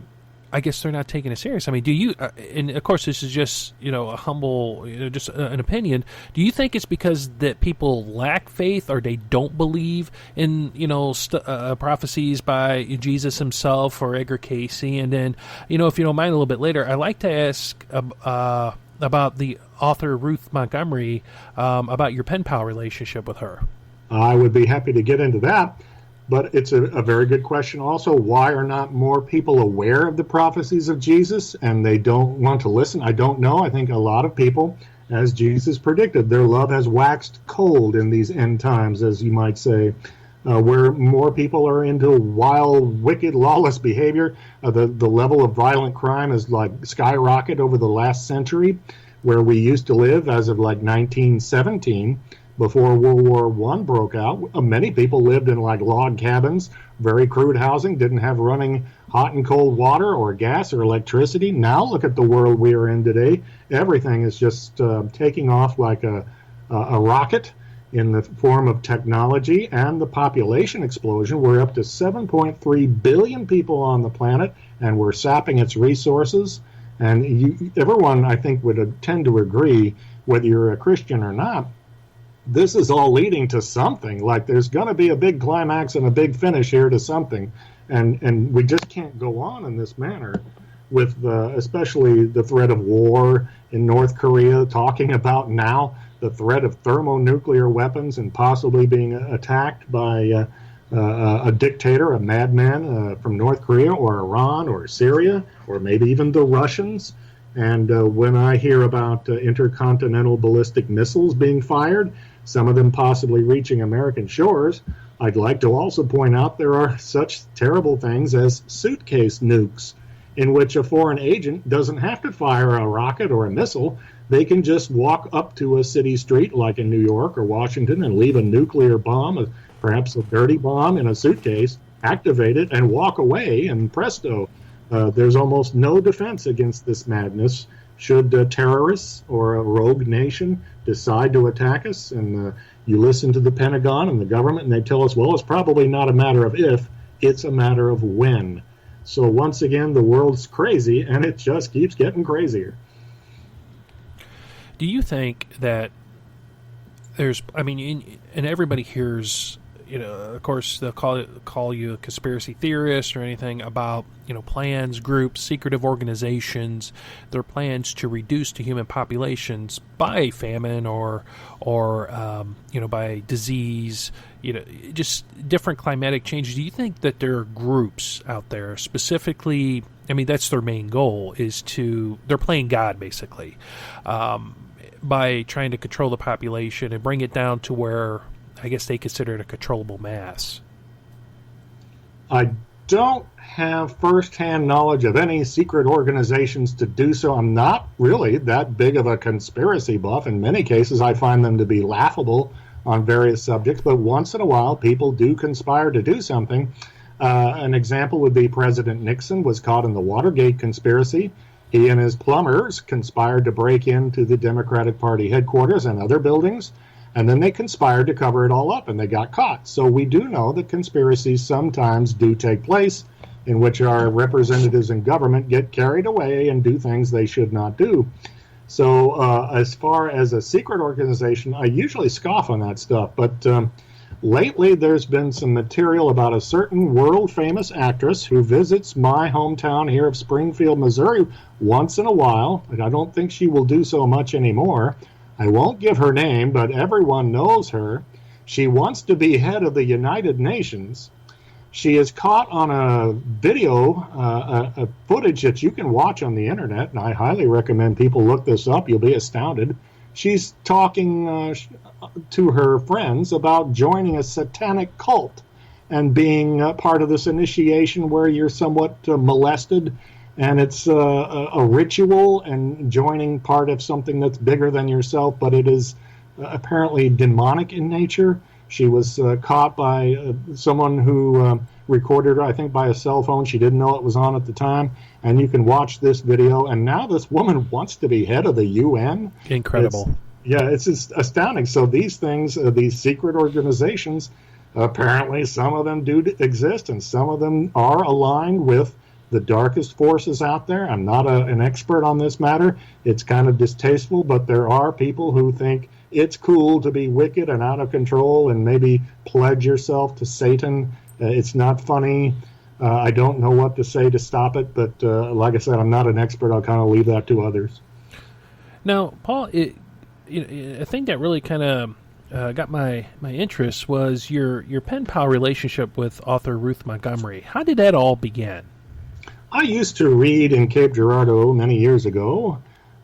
I guess they're not taking it serious. I mean, do you? And of course, this is just a humble, just an opinion. Do you think it's because that people lack faith, or they don't believe in prophecies by Jesus himself or Edgar Cayce? And then, if you don't mind, a little bit later, I'd like to ask about the author Ruth Montgomery, about your pen pal relationship with her. I would be happy to get into that. But it's a very good question also. Why are not more people aware of the prophecies of Jesus and they don't want to listen? I don't know. I think a lot of people, as Jesus predicted, their love has waxed cold in these end times, as you might say, where more people are into wild, wicked, lawless behavior. The level of violent crime has like skyrocketed over the last century, where we used to live as of like 1917. Before World War I broke out, many people lived in like log cabins, very crude housing, didn't have running hot and cold water or gas or electricity. Now look at the world we are in today. Everything is just taking off like a rocket in the form of technology and the population explosion. We're up to 7.3 billion people on the planet, and we're sapping its resources. And everyone, I think, would tend to agree, whether you're a Christian or not, this is all leading to something. Like there's going to be a big climax and a big finish here to something, and we just can't go on in this manner with especially the threat of war in North Korea, talking about now the threat of thermonuclear weapons and possibly being attacked by a dictator, a madman from North Korea or Iran or Syria or maybe even the Russians. And when I hear about intercontinental ballistic missiles being fired, some of them possibly reaching American shores, I'd like to also point out there are such terrible things as suitcase nukes, in which a foreign agent doesn't have to fire a rocket or a missile. They can just walk up to a city street like in New York or Washington and leave a nuclear bomb, perhaps a dirty bomb, in a suitcase, activate it, and walk away, and presto. There's almost no defense against this madness should terrorists or a rogue nation decide to attack us. And you listen to the Pentagon and the government, and they tell us, well, it's probably not a matter of if, it's a matter of when. So once again, the world's crazy, and it just keeps getting crazier. Do you think that there's, I mean, and everybody hears, of course, they'll call you a conspiracy theorist or anything about, plans, groups, secretive organizations, their plans to reduce the human populations by famine or by disease, just different climatic changes. Do you think that there are groups out there specifically? I mean, that's their main goal, they're playing God, basically, by trying to control the population and bring it down to where I guess they consider it a controllable mass. I don't have first-hand knowledge of any secret organizations to do so. I'm not really that big of a conspiracy buff. In many cases, I find them to be laughable on various subjects, but once in a while, people do conspire to do something. An example would be President Nixon was caught in the Watergate conspiracy. He and his plumbers conspired to break into the Democratic Party headquarters and other buildings, and then they conspired to cover it all up, and they got caught. So we do know that conspiracies sometimes do take place in which our representatives in government get carried away and do things they should not do. So as far as a secret organization, I usually scoff on that stuff. But lately there's been some material about a certain world-famous actress who visits my hometown here of Springfield, Missouri once in a while. And I don't think she will do so much anymore. I won't give her name, but everyone knows her. She wants to be head of the United Nations. She is caught on a video, a footage that you can watch on the internet, and I highly recommend people look this up. You'll be astounded. She's talking to her friends about joining a satanic cult. and being part of this initiation where you're somewhat molested, and it's a ritual and joining part of something that's bigger than yourself, but it is apparently demonic in nature. She was caught by someone who recorded her, I think, by a cell phone. She didn't know it was on at the time. And you can watch this video. And now this woman wants to be head of the UN. Incredible. It's just astounding. So these things, these secret organizations, apparently some of them do exist, and some of them are aligned with the darkest forces out there. I'm not an expert on this matter. It's kind of distasteful, but there are people who think it's cool to be wicked and out of control and maybe pledge yourself to Satan. It's not funny. I don't know what to say to stop it, but like I said, I'm not an expert. I'll kind of leave that to others. Now, Paul, a thing that really kind of got my interest was your pen pal relationship with author Ruth Montgomery. How did that all begin? I used to read in Cape Girardeau many years ago.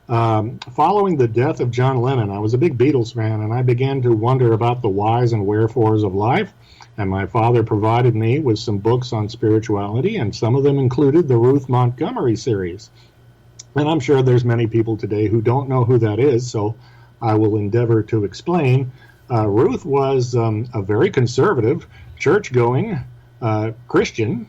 Following the death of John Lennon, I was a big Beatles fan, and I began to wonder about the whys and wherefores of life. And my father provided me with some books on spirituality, and some of them included the Ruth Montgomery series. And I'm sure there's many people today who don't know who that is, so I will endeavor to explain. Ruth was a very conservative, church-going Christian,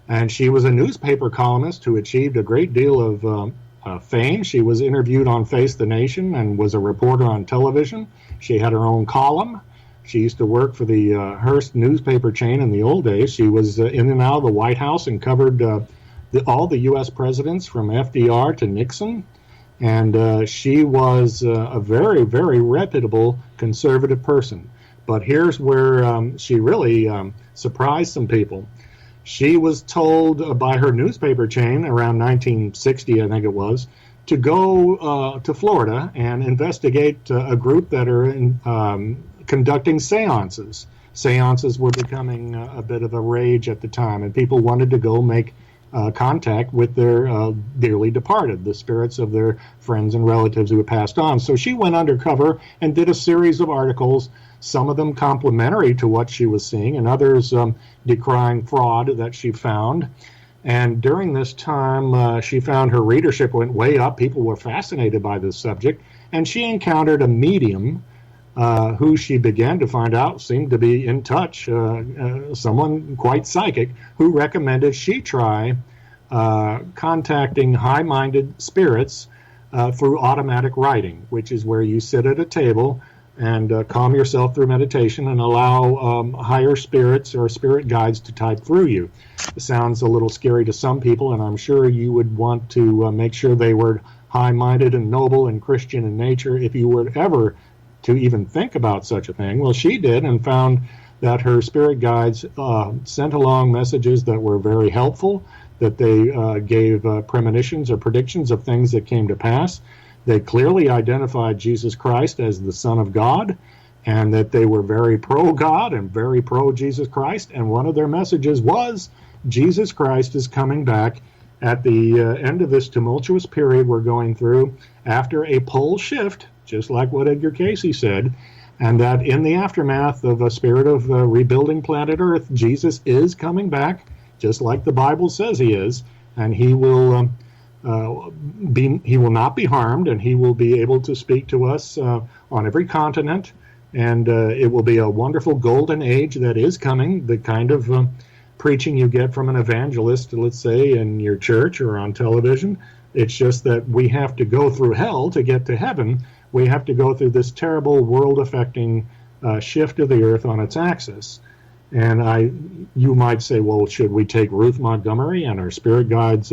and she was a newspaper columnist who achieved a great deal of fame. She was interviewed on Face the Nation and was a reporter on television. She had her own column. She used to work for the Hearst newspaper chain in the old days. She was in and out of the White House and covered all the U.S. presidents from FDR to Nixon. And she was a very, very reputable conservative person. But here's where she really surprised some people. She was told by her newspaper chain around 1960, I think it was, to go to Florida and investigate a group that are conducting seances. Seances were becoming a bit of a rage at the time, and people wanted to go make contact with their dearly departed, the spirits of their friends and relatives who had passed on. So she went undercover and did a series of articles, some of them complimentary to what she was seeing, and others decrying fraud that she found. And during this time, she found her readership went way up. People were fascinated by this subject, and she encountered a medium who she began to find out seemed to be in touch, someone quite psychic, who recommended she try contacting high-minded spirits through automatic writing, which is where you sit at a table and calm yourself through meditation and allow higher spirits or spirit guides to type through you. It sounds a little scary to some people, and I'm sure you would want to make sure they were high-minded and noble and Christian in nature if you were ever to even think about such a thing. Well, she did, and found that her spirit guides sent along messages that were very helpful, that they gave premonitions or predictions of things that came to pass. They clearly identified Jesus Christ as the Son of God, and that they were very pro-God and very pro-Jesus Christ. And one of their messages was, Jesus Christ is coming back at the end of this tumultuous period we're going through after a pole shift, just like what Edgar Cayce said, and that in the aftermath of a spirit of rebuilding planet Earth, Jesus is coming back, just like the Bible says he is, and he will not be harmed, and he will be able to speak to us on every continent, and it will be a wonderful golden age that is coming, the kind of preaching you get from an evangelist, let's say, in your church or on television. It's just that we have to go through hell to get to heaven. We have to go through this terrible world-affecting shift of the earth on its axis. And you might say, well, should we take Ruth Montgomery and her spirit guides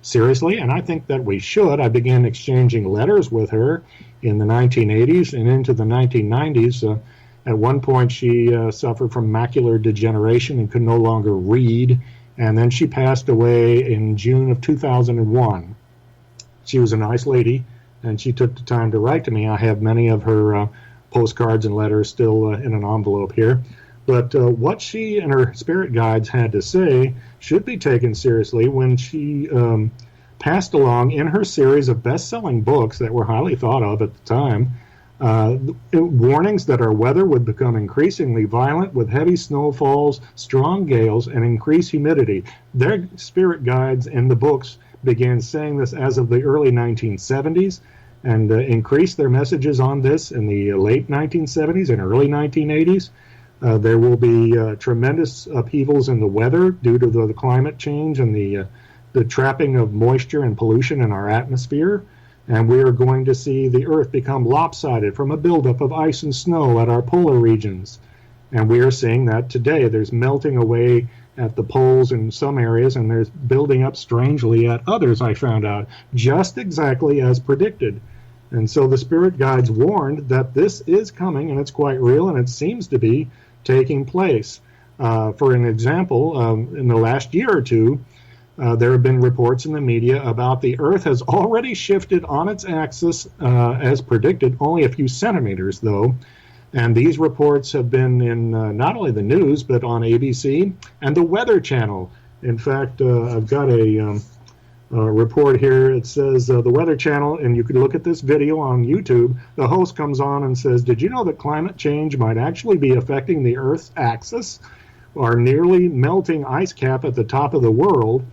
seriously? And I think that we should. I began exchanging letters with her in the 1980s and into the 1990s. At one point, she suffered from macular degeneration and could no longer read. And then she passed away in June of 2001. She was a nice lady, and she took the time to write to me. I have many of her postcards and letters still in an envelope here. But what she and her spirit guides had to say should be taken seriously. When she passed along in her series of best-selling books that were highly thought of at the time, Warnings that our weather would become increasingly violent with heavy snowfalls, strong gales, and increased humidity. Their spirit guides in the books began saying this as of the early 1970s and increased their messages on this in the late 1970s and early 1980s. There will be tremendous upheavals in the weather due to the climate change and the trapping of moisture and pollution in our atmosphere. And we are going to see the Earth become lopsided from a buildup of ice and snow at our polar regions. And we are seeing that today. There's melting away at the poles in some areas, and there's building up strangely at others, I found out, just exactly as predicted. And so the spirit guides warned that this is coming, and it's quite real, and it seems to be taking place. For an example, in the last year or two, there have been reports in the media about the Earth has already shifted on its axis as predicted, only a few centimeters though. And these reports have been in not only the news, but on ABC and the Weather Channel. In fact, I've got a report here. It says the Weather Channel, and you can look at this video on YouTube. The host comes on and says, "Did you know that climate change might actually be affecting the Earth's axis? Our nearly melting ice cap at the top of the world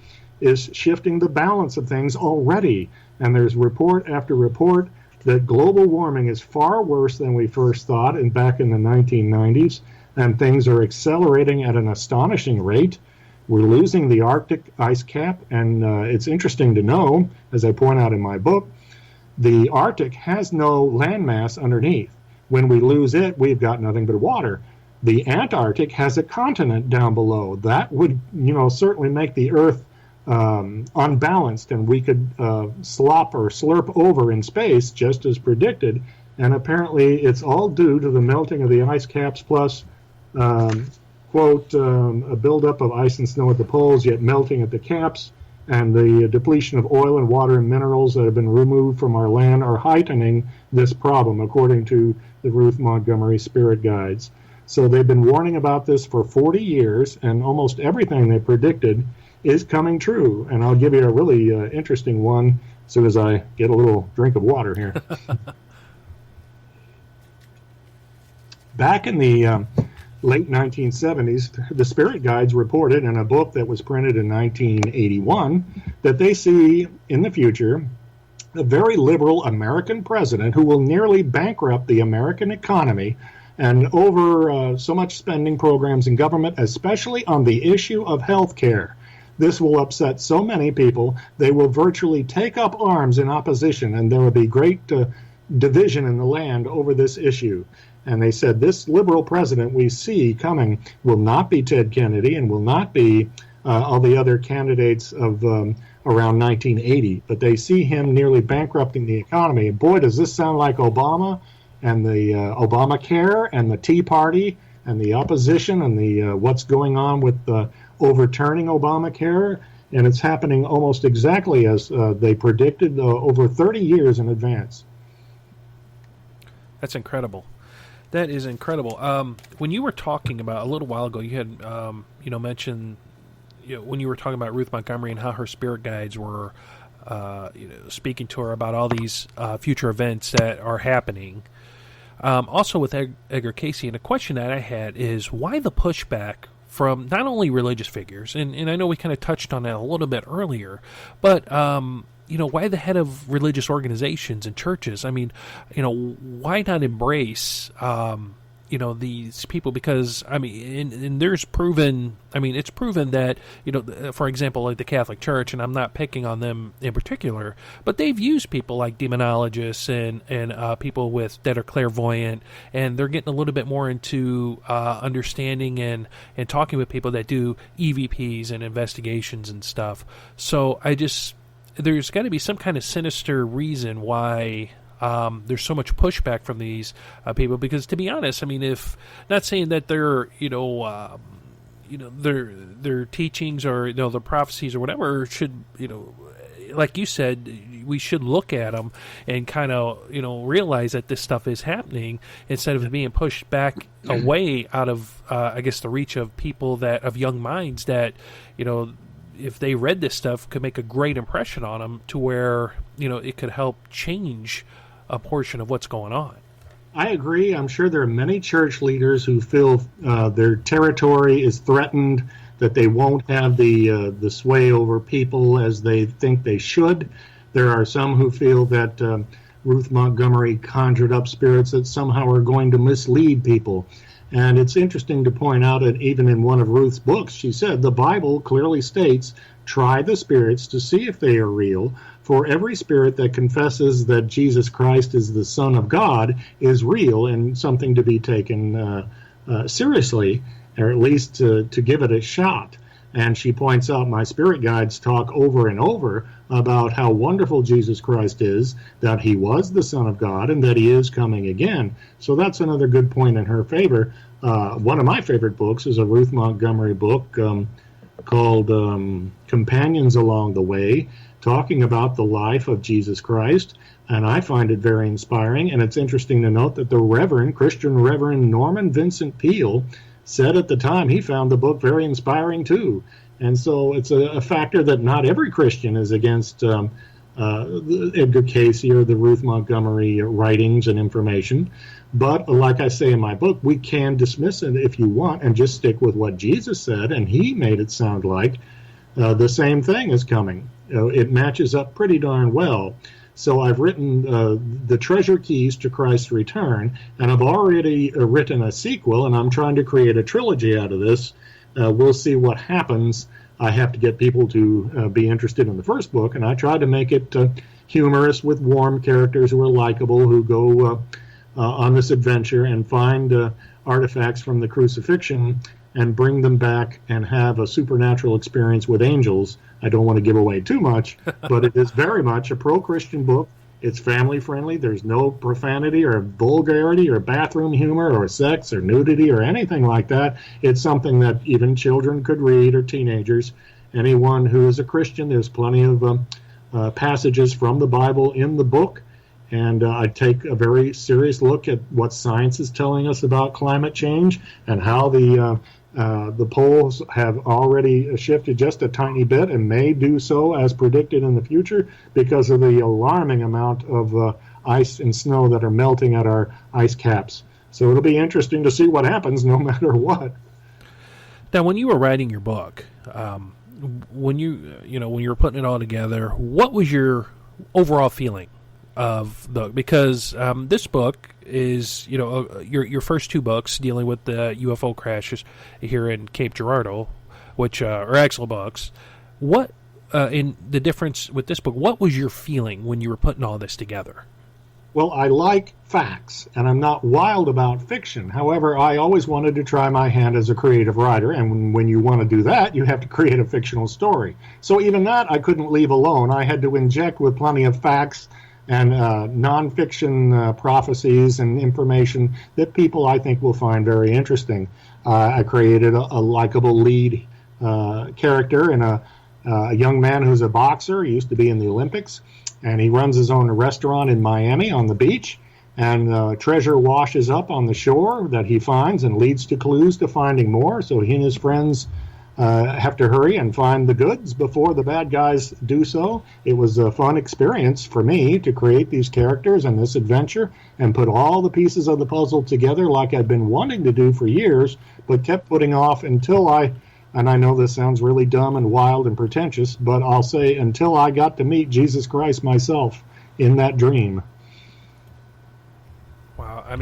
is shifting the balance of things already." And there's report after report that global warming is far worse than we first thought back in the 1990s, and things are accelerating at an astonishing rate. We're losing the Arctic ice cap, and it's interesting to know, as I point out in my book, the Arctic has no landmass underneath. When we lose it, we've got nothing but water. The Antarctic has a continent down below. That would, certainly make the Earth unbalanced, and we could slop or slurp over in space just as predicted. And apparently it's all due to the melting of the ice caps plus, quote, a buildup of ice and snow at the poles, yet melting at the caps, and the depletion of oil and water and minerals that have been removed from our land are heightening this problem, according to the Ruth Montgomery spirit guides. So they've been warning about this for 40 years, and almost everything they predicted is coming true. And I'll give you a really interesting one as soon as I get a little drink of water here. Back in the late 1970s, the spirit guides reported in a book that was printed in 1981 that they see in the future a very liberal American president who will nearly bankrupt the American economy and over so much spending programs in government, especially on the issue of health care. This will upset so many people, they will virtually take up arms in opposition, and there will be great division in the land over this issue. And they said this liberal president we see coming will not be Ted Kennedy and will not be all the other candidates of around 1980, but they see him nearly bankrupting the economy. And boy, does this sound like Obama and the Obamacare and the Tea Party and the opposition and the what's going on with overturning Obamacare. And it's happening almost exactly as they predicted over 30 years in advance. That's incredible. That is incredible. When you were talking about a little while ago, you had mentioned when you were talking about Ruth Montgomery and how her spirit guides were speaking to her about all these future events that are happening. Also with Edgar Cayce, and a question that I had is why the pushback from not only religious figures, and I know we kind of touched on that a little bit earlier, but why the head of religious organizations and churches? I mean, why not embrace, these people? Because, I mean, and there's proven, it's proven that, for example, like the Catholic Church, and I'm not picking on them in particular, but they've used people like demonologists and people that are clairvoyant, and they're getting a little bit more into understanding and talking with people that do EVPs and investigations and stuff. So there's got to be some kind of sinister reason why there's so much pushback from these people. Because to be honest, I mean, if not saying that their their teachings or their prophecies or whatever should like you said, we should look at them and kind of realize that this stuff is happening instead of being pushed back away out of I guess the reach of people of young minds that if they read this stuff, could make a great impression on them to where, it could help change a portion of what's going on. I agree. I'm sure there are many church leaders who feel their territory is threatened, that they won't have the sway over people as they think they should. There are some who feel that Ruth Montgomery conjured up spirits that somehow are going to mislead people. And it's interesting to point out that even in one of Ruth's books, she said the Bible clearly states, try the spirits to see if they are real. For every spirit that confesses that Jesus Christ is the Son of God is real and something to be taken seriously, or at least to give it a shot. And she points out my spirit guides talk over and over about how wonderful Jesus Christ is, that he was the Son of God, and that he is coming again. So that's another good point in her favor. One of my favorite books is a Ruth Montgomery book called Companions Along the Way, talking about the life of Jesus Christ. And I find it very inspiring. And it's interesting to note that the Christian Reverend Norman Vincent Peale said at the time he found the book very inspiring too. And so it's a factor that not every Christian is against Edgar Cayce or the Ruth Montgomery writings and information. But like I say in my book, we can dismiss it if you want and just stick with what Jesus said. And he made it sound like the same thing is coming. It matches up pretty darn well. So I've written The Treasure Keys to Christ's Return, and I've already written a sequel, and I'm trying to create a trilogy out of this. We'll see what happens. I have to get people to be interested in the first book, and I try to make it humorous with warm characters who are likable, who go on this adventure and find artifacts from the crucifixion and bring them back and have a supernatural experience with angels. I don't want to give away too much, but it is very much a pro-Christian book. It's family-friendly. There's no profanity or vulgarity or bathroom humor or sex or nudity or anything like that. It's something that even children could read or teenagers. Anyone who is a Christian, there's plenty of passages from the Bible in the book. And I take a very serious look at what science is telling us about climate change and how the poles have already shifted just a tiny bit and may do so as predicted in the future because of the alarming amount of ice and snow that are melting at our ice caps. So it'll be interesting to see what happens no matter what. Now, when you were writing your book, when you were putting it all together, what was your overall feeling of because this book is your first two books dealing with the UFO crashes here in Cape Girardeau, which are excellent books. What in the difference with this book? What was your feeling when you were putting all this together? Well, I like facts, and I'm not wild about fiction. However, I always wanted to try my hand as a creative writer, and when you want to do that, you have to create a fictional story. So even that I couldn't leave alone. I had to inject with plenty of facts and nonfiction prophecies and information that people, I think, will find very interesting. I created a likable lead character in a young man who's a boxer. He used to be in the Olympics, and he runs his own restaurant in Miami on the beach. And treasure washes up on the shore that he finds and leads to clues to finding more. So he and his friends have to hurry and find the goods before the bad guys do so. It was a fun experience for me to create these characters and this adventure and put all the pieces of the puzzle together like I've been wanting to do for years, but kept putting off until and I know this sounds really dumb and wild and pretentious, but I'll say until I got to meet Jesus Christ myself in that dream. Wow. I've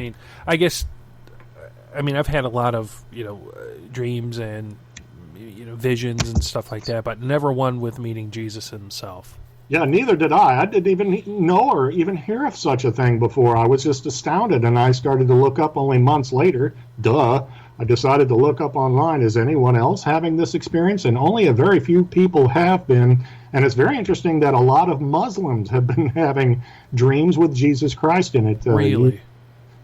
had a lot of, dreams and visions and stuff like that, but never one with meeting Jesus himself. Yeah, neither did I. I didn't even know or even hear of such a thing before. I was just astounded, and I started to look up only months later. I decided to look up online, is anyone else having this experience? And only a very few people have been. And it's very interesting that a lot of Muslims have been having dreams with Jesus Christ in it. Really?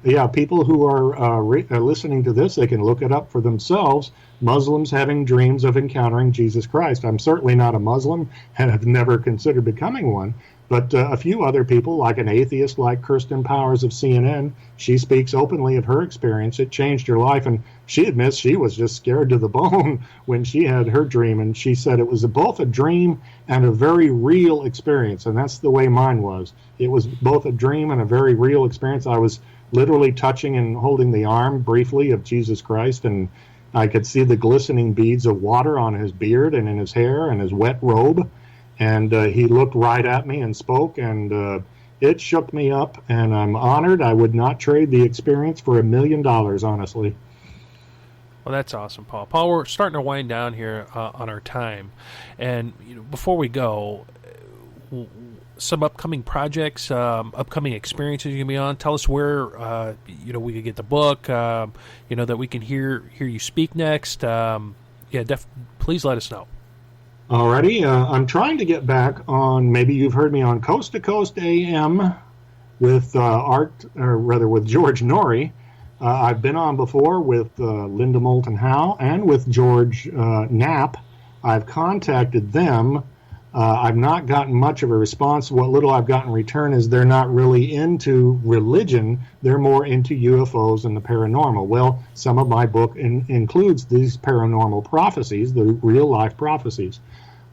Yeah, people who are listening to this, they can look it up for themselves. Muslims having dreams of encountering Jesus Christ. I'm certainly not a Muslim and have never considered becoming one. But a few other people, like an atheist like Kirsten Powers of CNN, she speaks openly of her experience. It changed her life, and she admits she was just scared to the bone when she had her dream. And she said it was both a dream and a very real experience, and that's the way mine was. It was both a dream and a very real experience. I was literally touching and holding the arm briefly of Jesus Christ, and I could see the glistening beads of water on his beard and in his hair and his wet robe. And he looked right at me and spoke, and it shook me up, and I'm honored. I would not trade the experience for $1 million, honestly. Well, that's awesome, Paul. Paul, we're starting to wind down here on our time. And before we go, some upcoming projects, upcoming experiences you're going to be on. Tell us where we could get the book, that we can hear you speak next. Please let us know. Alrighty, I'm trying to get back on, maybe you've heard me on Coast to Coast AM with with George Norrie. I've been on before with Linda Moulton Howe and with George Knapp. I've contacted them. I've not gotten much of a response. What little I've gotten in return is they're not really into religion. They're more into UFOs and the paranormal. Well, some of my book includes these paranormal prophecies, the real-life prophecies.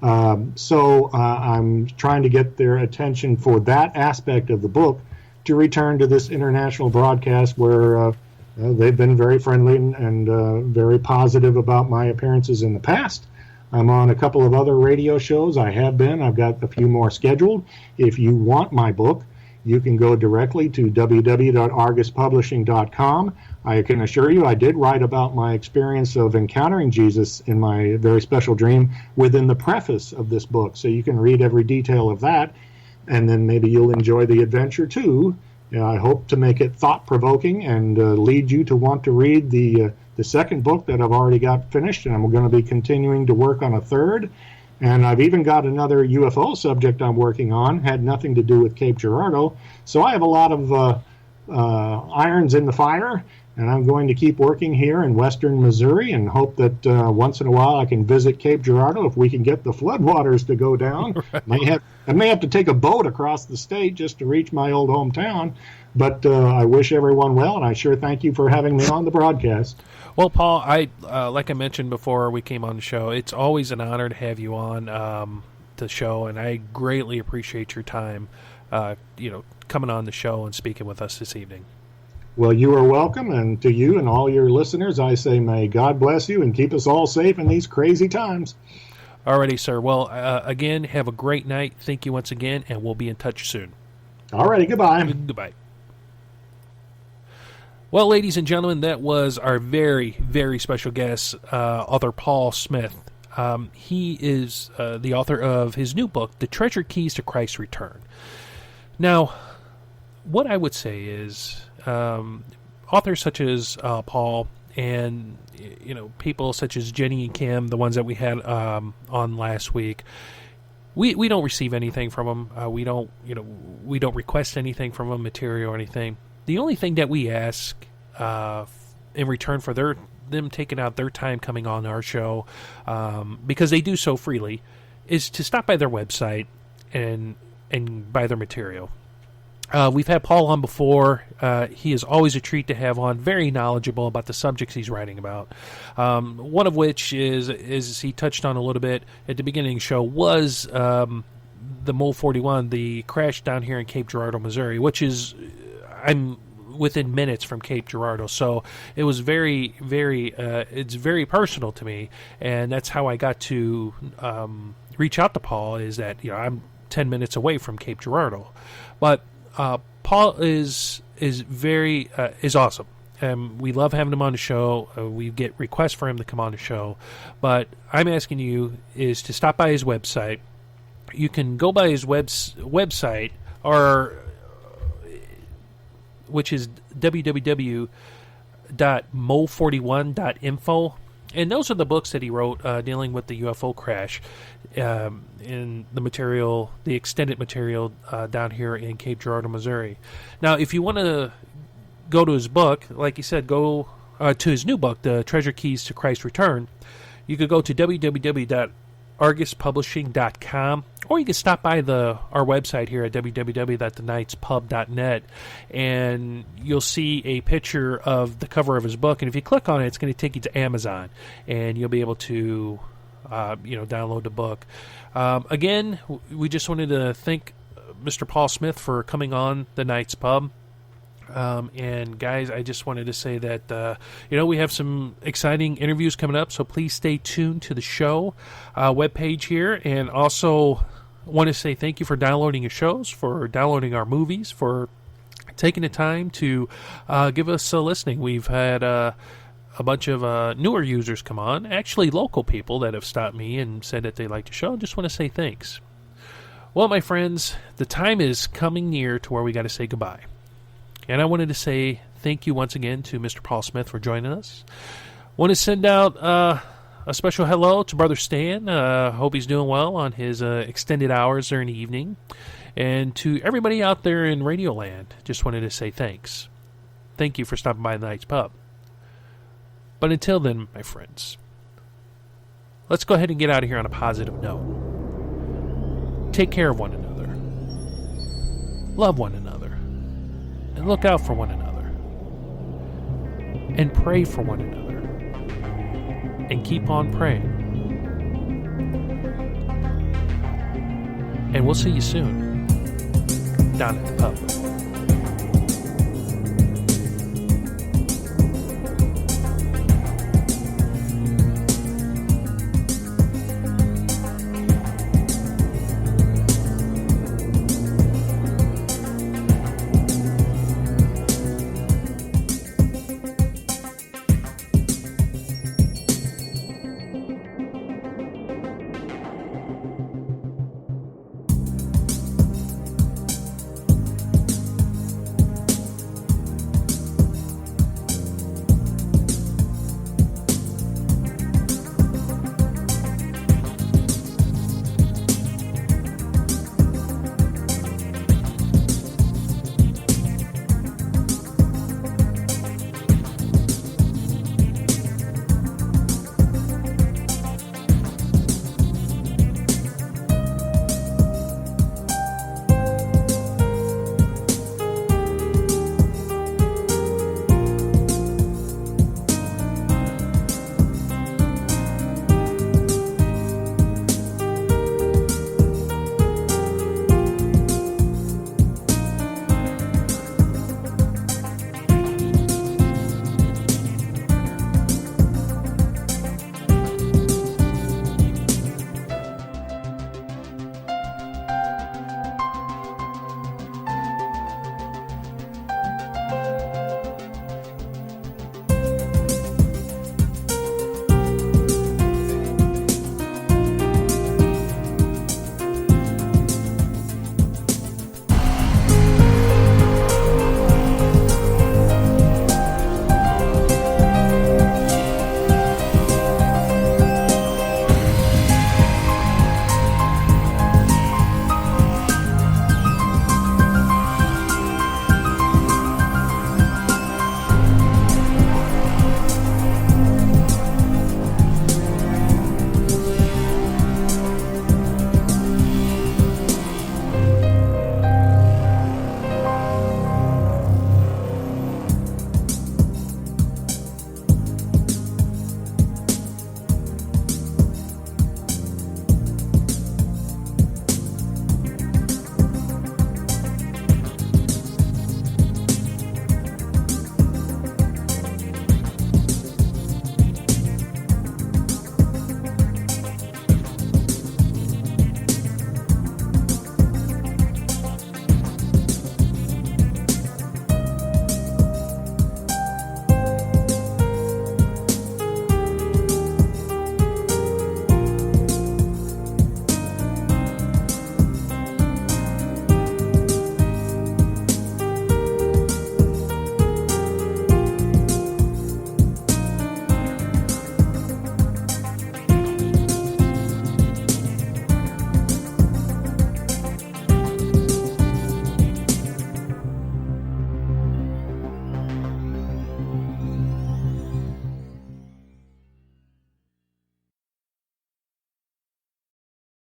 So I'm trying to get their attention for that aspect of the book to return to this international broadcast where they've been very friendly and very positive about my appearances in the past. I'm on a couple of other radio shows. I've got a few more scheduled. If you want my book, you can go directly to www.arguspublishing.com. I can assure you I did write about my experience of encountering Jesus in my very special dream within the preface of this book. So you can read every detail of that, and then maybe you'll enjoy the adventure too. I hope to make it thought-provoking and lead you to want to read the second book that I've already got finished, and I'm going to be continuing to work on a third. And I've even got another UFO subject I'm working on, had nothing to do with Cape Girardeau. So I have a lot of irons in the fire, and I'm going to keep working here in western Missouri and hope that once in a while I can visit Cape Girardeau if we can get the floodwaters to go down. Right. I may have to take a boat across the state just to reach my old hometown, but I wish everyone well, and I sure thank you for having me on the broadcast. Well, Paul, like I mentioned before we came on the show, it's always an honor to have you on the show, and I greatly appreciate your time, coming on the show and speaking with us this evening. Well, you are welcome, and to you and all your listeners, I say may God bless you and keep us all safe in these crazy times. Alrighty, sir. Well, again, have a great night. Thank you once again, and we'll be in touch soon. Alrighty, goodbye. Goodbye. Well, ladies and gentlemen, that was our very, very special guest, author Paul Smith. He is the author of his new book, The Treasure Keys to Christ's Return. Now, what I would say is authors such as Paul and people such as Jenny and Kim, the ones that we had on last week, we don't receive anything from them. We don't request anything from them, material or anything. The only thing that we ask in return for them taking out their time coming on our show, because they do so freely, is to stop by their website and buy their material. We've had Paul on before. He is always a treat to have on, very knowledgeable about the subjects he's writing about. One of which is he touched on a little bit at the beginning of the show, was the Mole 41, the crash down here in Cape Girardeau, Missouri, which is, I'm within minutes from Cape Girardeau, so it was very, very, it's very personal to me, and that's how I got to reach out to Paul, is that, I'm 10 minutes away from Cape Girardeau. But Paul is awesome. We love having him on the show. We get requests for him to come on the show. But I'm asking you is to stop by his website. You can go by his website, which is www.mo41.info. And those are the books that he wrote dealing with the UFO crash in the material, the extended material down here in Cape Girardeau, Missouri. Now, if you want to go to his book, like he said, go to his new book, The Treasure Keys to Christ's Return, you could go to www.arguspublishing.com, or you can stop by our website here at www.thenightspub.net, and you'll see a picture of the cover of his book, and if you click on it, it's going to take you to Amazon, and you'll be able to download the book. Again, we just wanted to thank Mr. Paul Smith for coming on The Night's Pub. And guys, I just wanted to say that, we have some exciting interviews coming up, so please stay tuned to the show webpage here. And also want to say thank you for downloading your shows, for downloading our movies, for taking the time to give us a listening. We've had a bunch of newer users come on, actually local people that have stopped me and said that they like the show. Just want to say thanks. Well, my friends, the time is coming near to where we got to say goodbye. And I wanted to say thank you once again to Mr. Paul Smith for joining us. Want to send out a special hello to Brother Stan. Hope he's doing well on his extended hours during the evening. And to everybody out there in Radioland, just wanted to say thanks. Thank you for stopping by the Night's Pub. But until then, my friends, let's go ahead and get out of here on a positive note. Take care of one another. Love one another. And look out for one another. And pray for one another. And keep on praying. And we'll see you soon down at the pub.